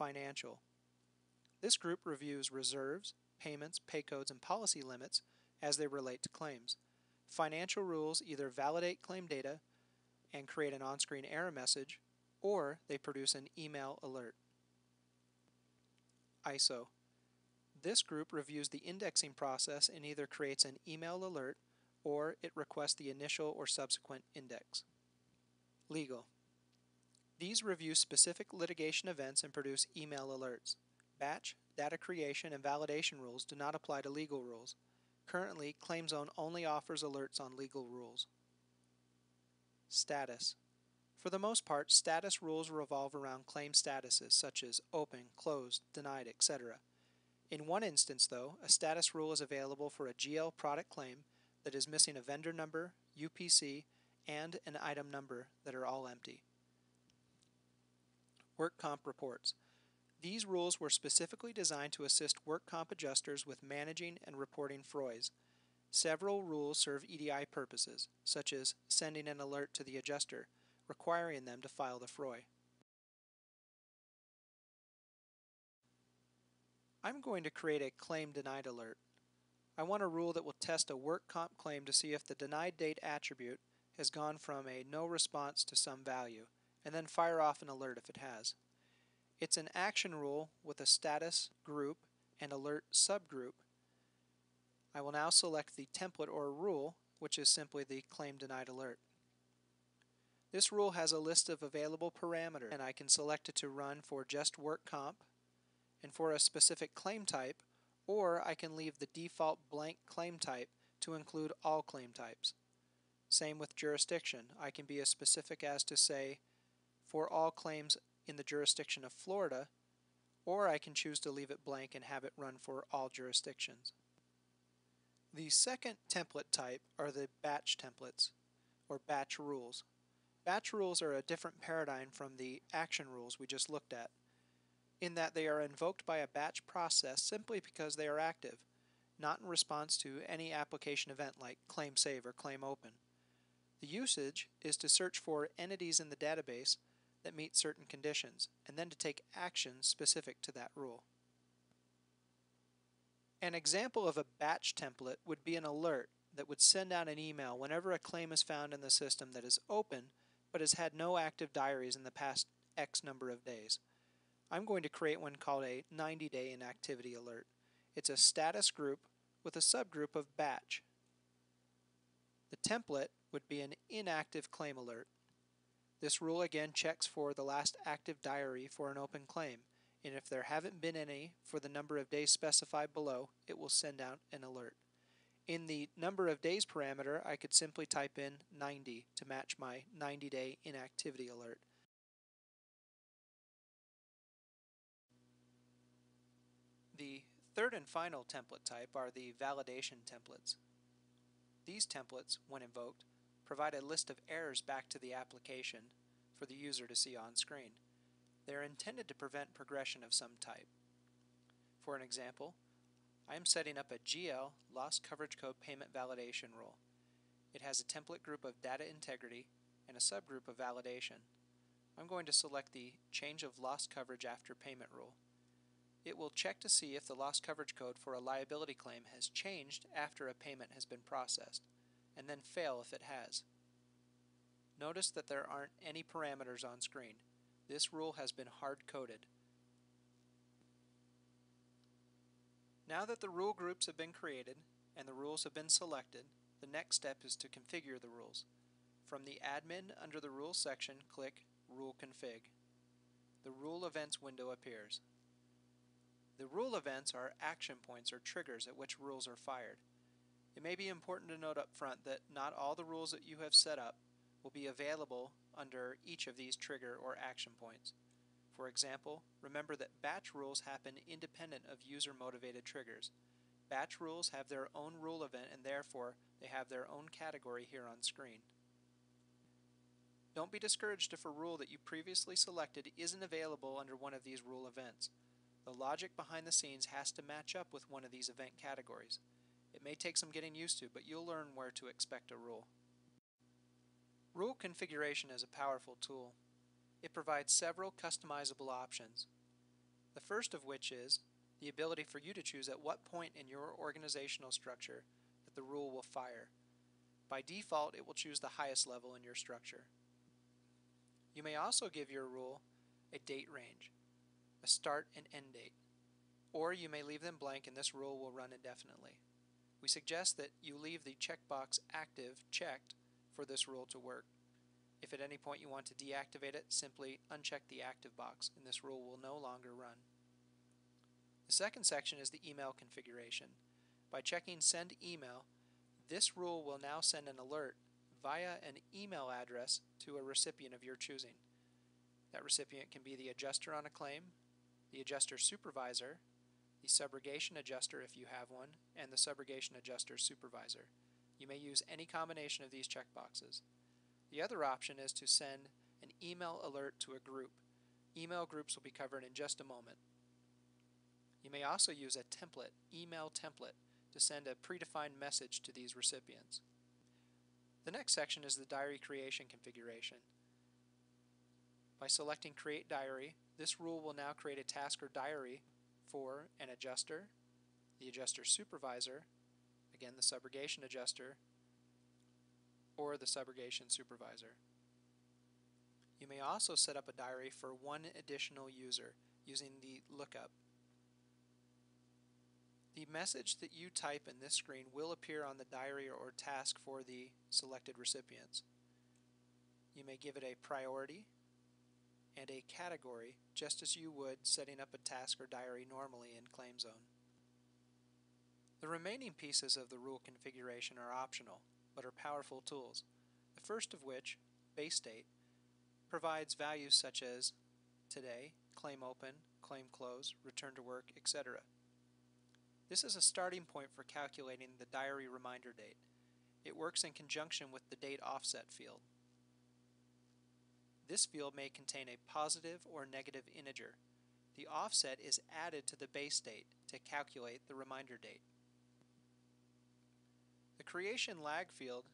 financial. This group reviews reserves, payments, pay codes, and policy limits as they relate to claims. Financial rules either validate claim data and create an on-screen error message, or they produce an email alert. ISO. This group reviews the indexing process and either creates an email alert or it requests the initial or subsequent index. Legal. These review specific litigation events and produce email alerts. Batch, data creation, and validation rules do not apply to legal rules. Currently, ClaimZone only offers alerts on legal rules. Status. For the most part, status rules revolve around claim statuses such as open, closed, denied, etc. In one instance, though, a status rule is available for a GL product claim that is missing a vendor number, UPC, and an item number that are all empty. Work comp reports. These rules were specifically designed to assist work comp adjusters with managing and reporting FROIs. Several rules serve EDI purposes, such as sending an alert to the adjuster, requiring them to file the FROI. I'm going to create a claim denied alert. I want a rule that will test a work comp claim to see if the denied date attribute has gone from a no response to some value, and then fire off an alert if it has. It's an action rule with a status group and alert subgroup. I will now select the template or rule, which is simply the claim denied alert. This rule has a list of available parameters, and I can select it to run for just work comp and for a specific claim type, or I can leave the default blank claim type to include all claim types. Same with jurisdiction. I can be as specific as to say for all claims in the jurisdiction of Florida, or I can choose to leave it blank and have it run for all jurisdictions. The second template type are the batch templates, or batch rules. Batch rules are a different paradigm from the action rules we just looked at, in that they are invoked by a batch process simply because they are active, not in response to any application event like claim save or claim open. The usage is to search for entities in the database that meet certain conditions, and then to take actions specific to that rule. An example of a batch template would be an alert that would send out an email whenever a claim is found in the system that is open but has had no active diaries in the past X number of days. I'm going to create one called a 90-day inactivity alert. It's a status group with a subgroup of batch. The template would be an inactive claim alert. This rule again checks for the last active diary for an open claim, and if there haven't been any for the number of days specified below, it will send out an alert. In the number of days parameter, I could simply type in 90 to match my 90-day inactivity alert. The third and final template type are the validation templates. These templates, when invoked, provide a list of errors back to the application for the user to see on screen. They are intended to prevent progression of some type. For an example, I am setting up a GL loss coverage code payment validation rule. It has a template group of data integrity and a subgroup of validation. I'm going to select the change of loss coverage after payment rule. It will check to see if the loss coverage code for a liability claim has changed after a payment has been processed, and then fail if it has. Notice that there aren't any parameters on screen. This rule has been hard-coded. Now that the rule groups have been created and the rules have been selected, the next step is to configure the rules. From the admin under the Rules section, click Rule Config. The Rule Events window appears. The rule events are action points or triggers at which rules are fired. It may be important to note up front that not all the rules that you have set up will be available under each of these trigger or action points. For example, remember that batch rules happen independent of user-motivated triggers. Batch rules have their own rule event and therefore they have their own category here on screen. Don't be discouraged if a rule that you previously selected isn't available under one of these rule events. The logic behind the scenes has to match up with one of these event categories. It may take some getting used to, but you'll learn where to expect a rule. Rule configuration is a powerful tool. It provides several customizable options. The first of which is the ability for you to choose at what point in your organizational structure that the rule will fire. By default, it will choose the highest level in your structure. You may also give your rule a date range, a start and end date, or you may leave them blank and this rule will run indefinitely. We suggest that you leave the checkbox active checked for this rule to work. If at any point you want to deactivate it, simply uncheck the active box and this rule will no longer run. The second section is the email configuration. By checking Send Email, this rule will now send an alert via an email address to a recipient of your choosing. That recipient can be the adjuster on a claim, the adjuster supervisor, the subrogation adjuster if you have one, and the subrogation adjuster supervisor. You may use any combination of these checkboxes. The other option is to send an email alert to a group. Email groups will be covered in just a moment. You may also use a template, email template, to send a predefined message to these recipients. The next section is the diary creation configuration. By selecting Create Diary, this rule will now create a task or diary for an adjuster, the adjuster supervisor, again the subrogation adjuster, or the subrogation supervisor. You may also set up a diary for one additional user using the lookup. The message that you type in this screen will appear on the diary or task for the selected recipients. You may give it a priority and a category, just as you would setting up a task or diary normally in ClaimZone. The remaining pieces of the rule configuration are optional, but are powerful tools. The first of which, base date, provides values such as today, claim open, claim close, return to work, etc. This is a starting point for calculating the diary reminder date. It works in conjunction with the date offset field. This field may contain a positive or negative integer. The offset is added to the base date to calculate the reminder date. The creation lag field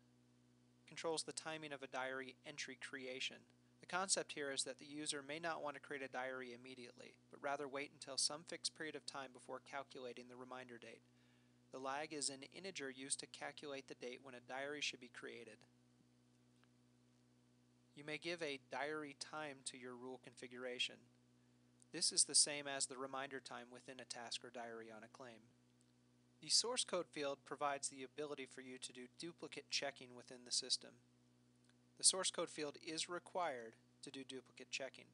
controls the timing of a diary entry creation. The concept here is that the user may not want to create a diary immediately, but rather wait until some fixed period of time before calculating the reminder date. The lag is an integer used to calculate the date when a diary should be created. You may give a diary time to your rule configuration. This is the same as the reminder time within a task or diary on a claim. The source code field provides the ability for you to do duplicate checking within the system. The source code field is required to do duplicate checking.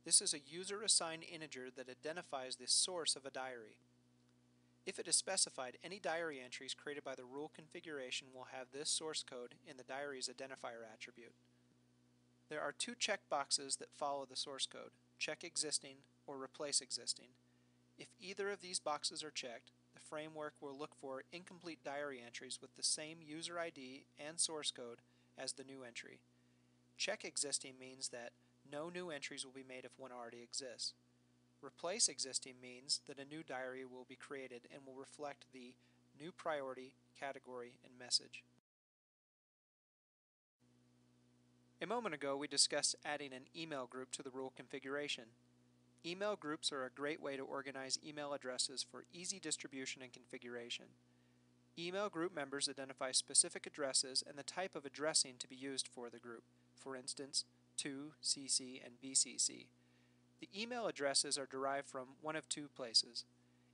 This is a user-assigned integer that identifies the source of a diary. If it is specified, any diary entries created by the rule configuration will have this source code in the diary's identifier attribute. There are two checkboxes that follow the source code, check existing or replace existing. If either of these boxes are checked, the framework will look for incomplete diary entries with the same user ID and source code as the new entry. Check existing means that no new entries will be made if one already exists. Replace existing means that a new diary will be created and will reflect the new priority, category, and message. A moment ago we discussed adding an email group to the rule configuration. Email groups are a great way to organize email addresses for easy distribution and configuration. Email group members identify specific addresses and the type of addressing to be used for the group, for instance, to, CC, and BCC. The email addresses are derived from one of two places.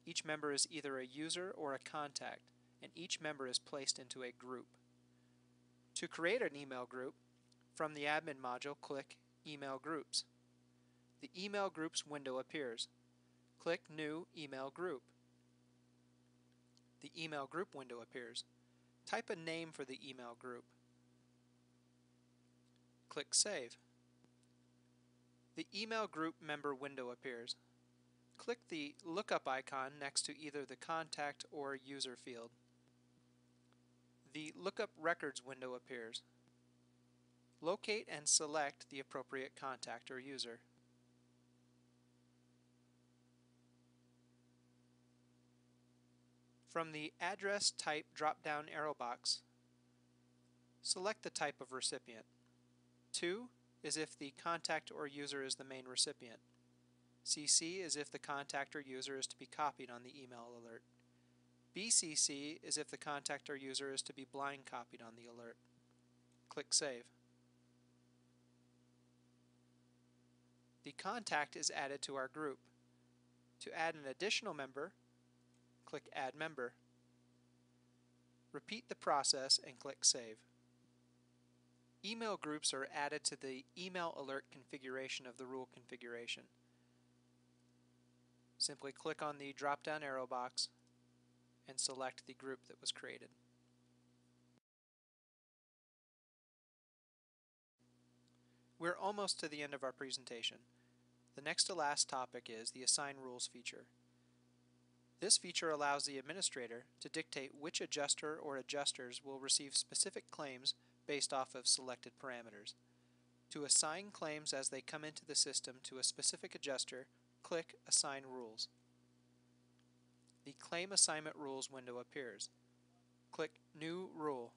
Each member is either a user or a contact, and each member is placed into a group. To create an email group, from the admin module, click Email Groups. The Email Groups window appears. Click New Email Group. The Email Group window appears. Type a name for the email group. Click Save. The Email Group Member window appears. Click the lookup icon next to either the Contact or User field. The Lookup Records window appears. Locate and select the appropriate contact or user. From the Address Type drop-down arrow box, select the type of recipient. To is if the contact or user is the main recipient. CC is if the contact or user is to be copied on the email alert. BCC is if the contact or user is to be blind copied on the alert. Click Save. The contact is added to our group. To add an additional member, click Add Member. Repeat the process and click Save. Email groups are added to the email alert configuration of the rule configuration. Simply click on the drop-down arrow box and select the group that was created. We're almost to the end of our presentation. The next to last topic is the Assign Rules feature. This feature allows the administrator to dictate which adjuster or adjusters will receive specific claims based off of selected parameters. To assign claims as they come into the system to a specific adjuster, click Assign Rules. The Claim Assignment Rules window appears. Click New Rule.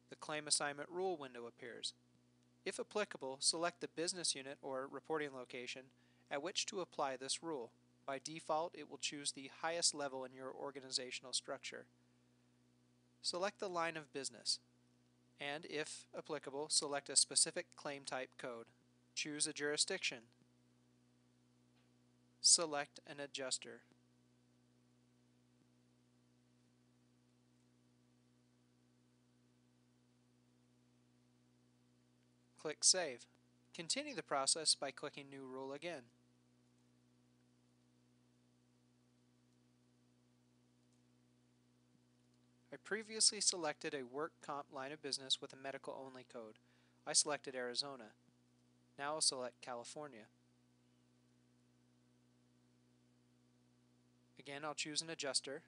The Claim Assignment Rule window appears. If applicable, select the business unit or reporting location at which to apply this rule. By default, it will choose the highest level in your organizational structure. Select the line of business, and if applicable, select a specific claim type code. Choose a jurisdiction. Select an adjuster. Click Save. Continue the process by clicking New Rule again. I previously selected a work comp line of business with a medical only code. I selected Arizona. Now I'll select California. Again, I'll choose an adjuster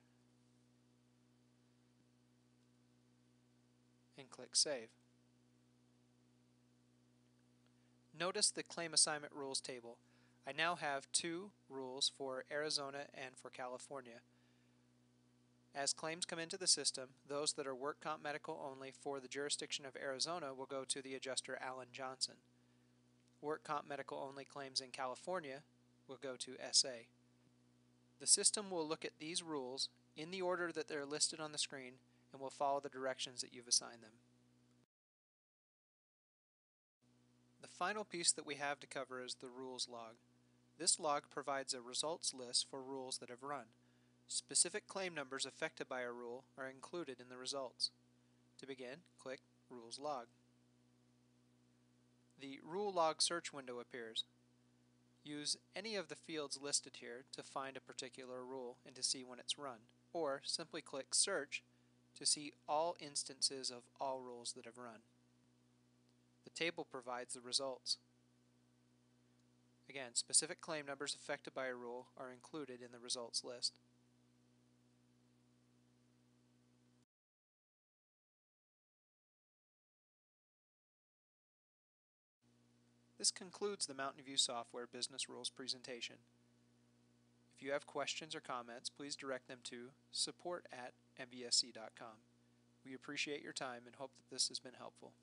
and click Save. Notice the Claim Assignment Rules table. I now have two rules for Arizona and for California. As claims come into the system, those that are work comp medical only for the jurisdiction of Arizona will go to the adjuster Alan Johnson. Work comp medical only claims in California will go to SA. The system will look at these rules in the order that they're listed on the screen and will follow the directions that you've assigned them. The final piece that we have to cover is the rules log. This log provides a results list for rules that have run. Specific claim numbers affected by a rule are included in the results. To begin, click Rules Log. The Rule Log search window appears. Use any of the fields listed here to find a particular rule and to see when it's run, or simply click Search to see all instances of all rules that have run. The table provides the results. Again, specific claim numbers affected by a rule are included in the results list. This concludes the Mountain View Software Business Rules presentation. If you have questions or comments, please direct them to support@mvsc.com. We appreciate your time and hope that this has been helpful.